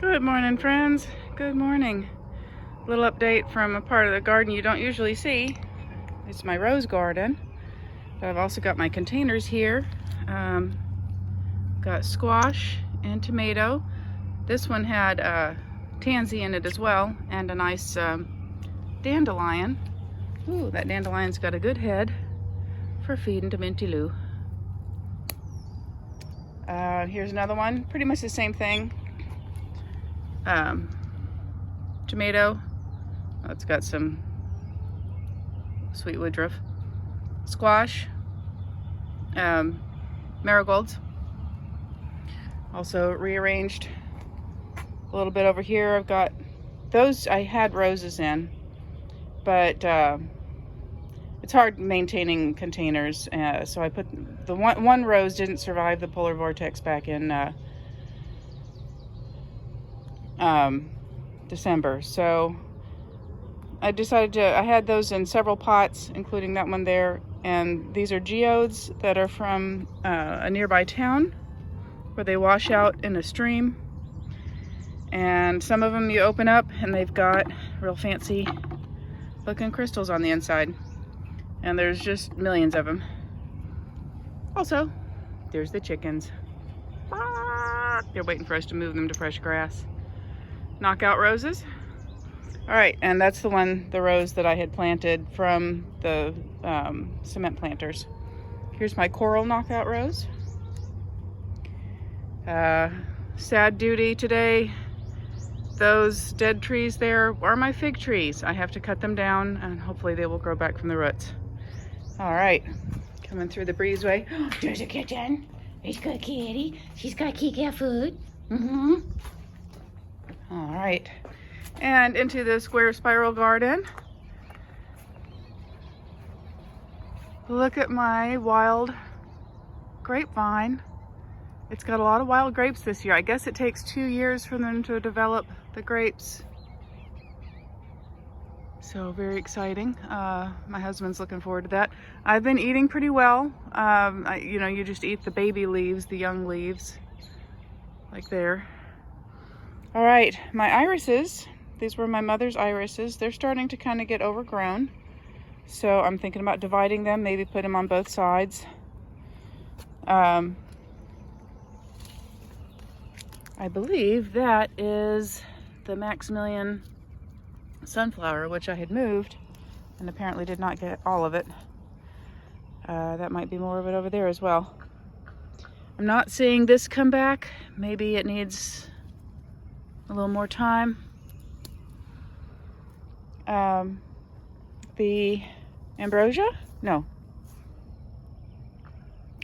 Good morning, friends. Good morning. Little update from a part of the garden you don't usually see. It's my rose garden, but I've also got my containers here. Got squash and tomato. This one had tansy in it as well, and a nice dandelion. Ooh, that dandelion's got a good head for feeding to Minty Lou. Here's another one, pretty much the same thing. Tomato. Oh, it's got some sweet woodruff. Squash. Marigolds. Also rearranged a little bit over here. I've got those I had roses in, but it's hard maintaining containers, so I put the one rose didn't survive the polar vortex back in December, so I decided I had those in several pots, including that one there, and these are geodes that are from a nearby town where they wash out in a stream, and some of them you open up and they've got real fancy looking crystals on the inside, and there's just millions of them. Also, there's the chickens. They're waiting for us to move them to fresh grass. Knockout roses. All right, and that's the rose that I had planted from the cement planters. Here's my coral knockout rose. Sad duty today. Those dead trees there are my fig trees. I have to cut them down, and hopefully they will grow back from the roots. All right, coming through the breezeway. There's a kitten. There's good kitty. She's got kitty food. All right, and into the square spiral garden. Look at my wild grapevine. It's got a lot of wild grapes this year. I guess it takes 2 years for them to develop the grapes. So very exciting. My husband's looking forward to that. I've been eating pretty well. You just eat the baby leaves, the young leaves, like there. All right, my irises, these were my mother's irises. They're starting to kind of get overgrown. So I'm thinking about dividing them, maybe put them on both sides. I believe that is the Maximilian sunflower, which I had moved and apparently did not get all of it. That might be more of it over there as well. I'm not seeing this come back. Maybe it needs a little more time. The ambrosia? No.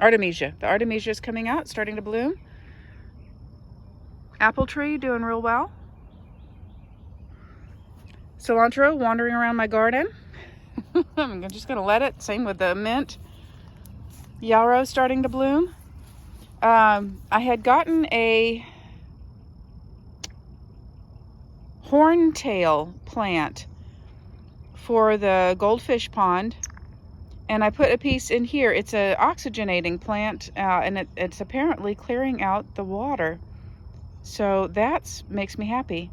Artemisia. The artemisia is coming out, starting to bloom. Apple tree doing real well. Cilantro wandering around my garden. I'm just gonna let it. Same with the mint. Yarrow starting to bloom. I had gotten a horntail plant for the goldfish pond, and I put a piece in here. It's an oxygenating plant, and it's apparently clearing out the water. So that makes me happy.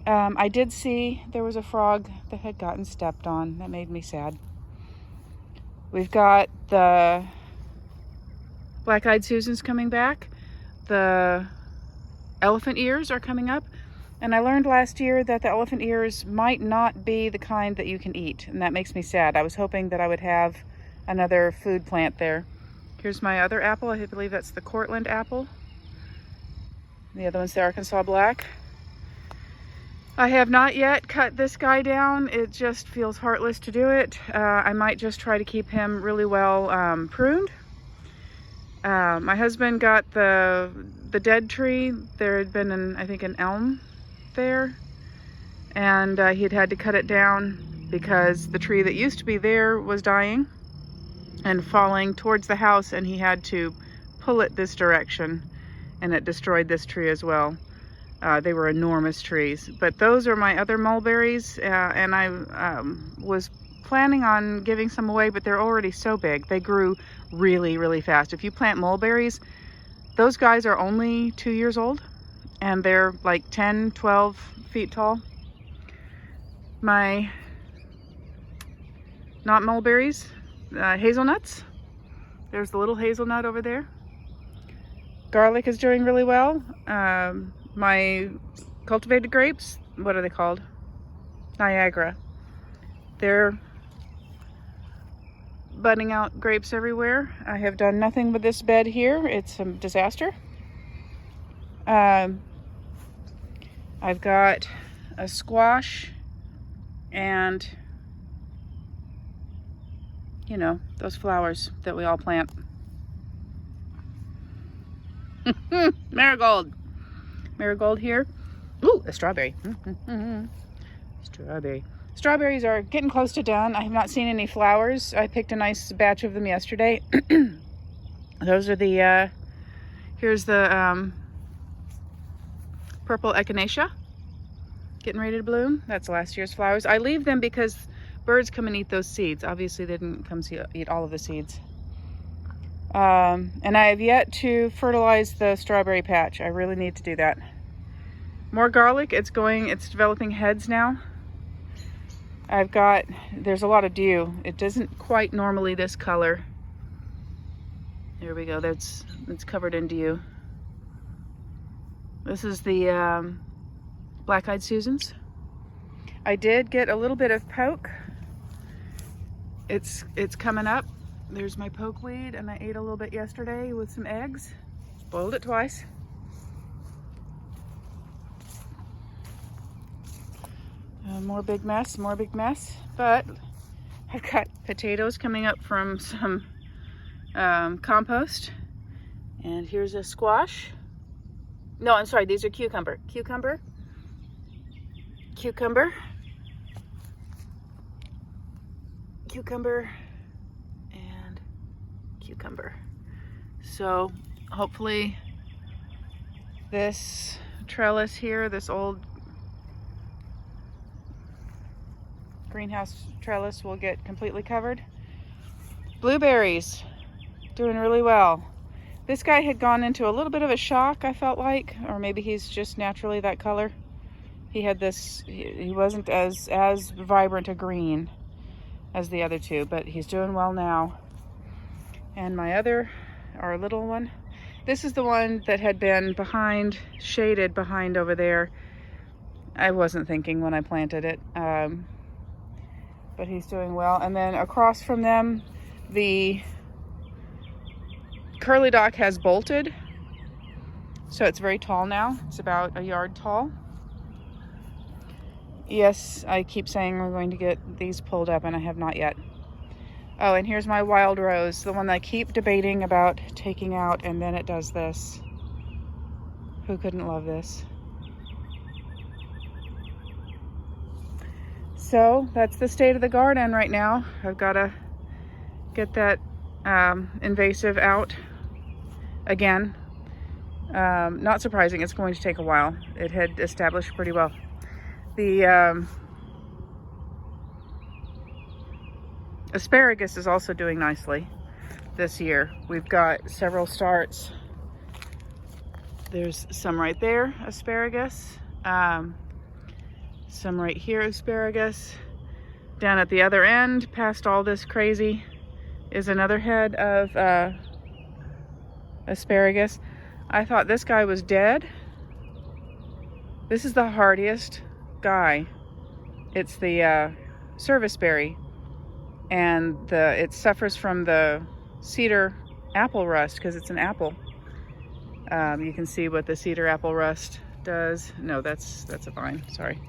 I did see there was a frog that had gotten stepped on. That made me sad. We've got the black-eyed Susans coming back. The elephant ears are coming up. And I learned last year that the elephant ears might not be the kind that you can eat. And that makes me sad. I was hoping that I would have another food plant there. Here's my other apple. I believe that's the Cortland apple. The other one's the Arkansas Black. I have not yet cut this guy down. It just feels heartless to do it. I might just try to keep him really well pruned. My husband got the dead tree. There had been I think an elm there, and he'd had to cut it down because the tree that used to be there was dying and falling towards the house, and he had to pull it this direction, and it destroyed this tree as well. They were enormous trees, but those are my other mulberries, and I was planning on giving some away, but they're already so big. They grew really, really fast. If you plant mulberries, those guys are only 2 years old, and they're like 10, 12 feet tall. My not mulberries, hazelnuts. There's the little hazelnut over there. Garlic is doing really well. My cultivated grapes, what are they called? Niagara. They're budding out grapes everywhere. I have done nothing with this bed here. It's a disaster. I've got a squash and, you know, those flowers that we all plant. Marigold. Marigold here. Ooh, a strawberry. Strawberry. Strawberries are getting close to done. I have not seen any flowers. I picked a nice batch of them yesterday. Those are the, here's the purple echinacea. Getting ready to bloom. That's last year's flowers. I leave them because birds come and eat those seeds. Obviously, they didn't come to eat all of the seeds. And I have yet to fertilize the strawberry patch. I really need to do that. More garlic. It's developing heads now. There's a lot of dew. It isn't quite normally this color. There we go. It's covered in dew. This is the black-eyed Susans. I did get a little bit of poke. It's coming up. There's my pokeweed, and I ate a little bit yesterday with some eggs. Boiled it twice. More big mess. But I've got potatoes coming up from some compost. And here's a squash. No, I'm sorry, these are cucumber. Cucumber. And cucumber. So hopefully this trellis here, this old greenhouse trellis, will get completely covered. Blueberries, doing really well. This guy had gone into a little bit of a shock, I felt like, or maybe he's just naturally that color. He had this, he wasn't as vibrant a green as the other two, but he's doing well now. And our little one, this is the one that had been shaded behind over there. I wasn't thinking when I planted it, but he's doing well. And then across from them, the curly dock has bolted, so it's very tall now. It's about a yard tall. Yes, I keep saying we're going to get these pulled up, and I have not yet. Oh, and here's my wild rose, the one that I keep debating about taking out, and then it does this. Who couldn't love this? So that's the state of the garden right now. I've got to get that invasive out again. Not surprising, it's going to take a while. It had established pretty well. The asparagus is also doing nicely this year. We've got several starts. There's some right there, asparagus. Some right here, asparagus. Down at the other end, past all this crazy, is another head of asparagus. I thought this guy was dead. This is the hardiest guy. It's the serviceberry, and it suffers from the cedar apple rust because it's an apple. You can see what the cedar apple rust does. No, that's a vine. Sorry.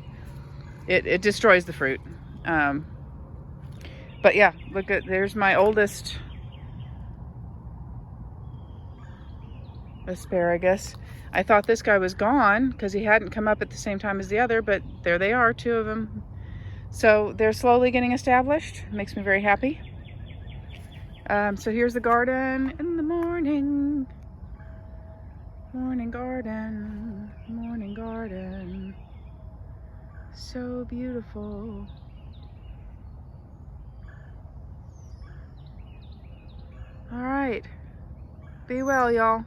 It destroys the fruit. But yeah, there's my oldest asparagus. I thought this guy was gone because he hadn't come up at the same time as the other, but there they are, two of them. So they're slowly getting established. It makes me very happy. So here's the garden in the morning. Morning garden, morning garden. So beautiful. All right. Be well, y'all.